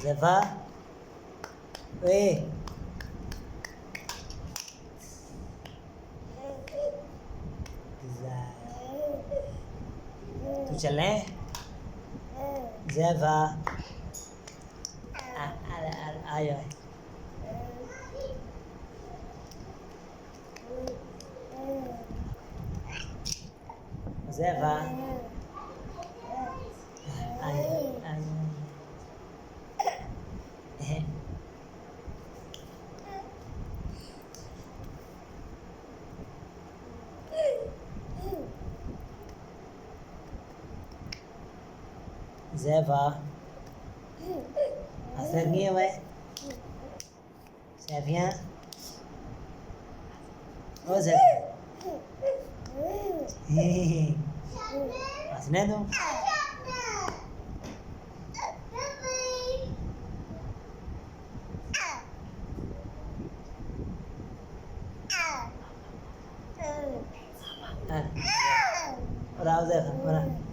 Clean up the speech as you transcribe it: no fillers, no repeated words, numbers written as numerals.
Zeva. Ê. Tụi chả lẽ Zeva. Ai rồi? Zeva. Ai. Zeva. Asal nghe vậy? Zevia. Oh Zev. Asne tu. Rao Zev. Mana?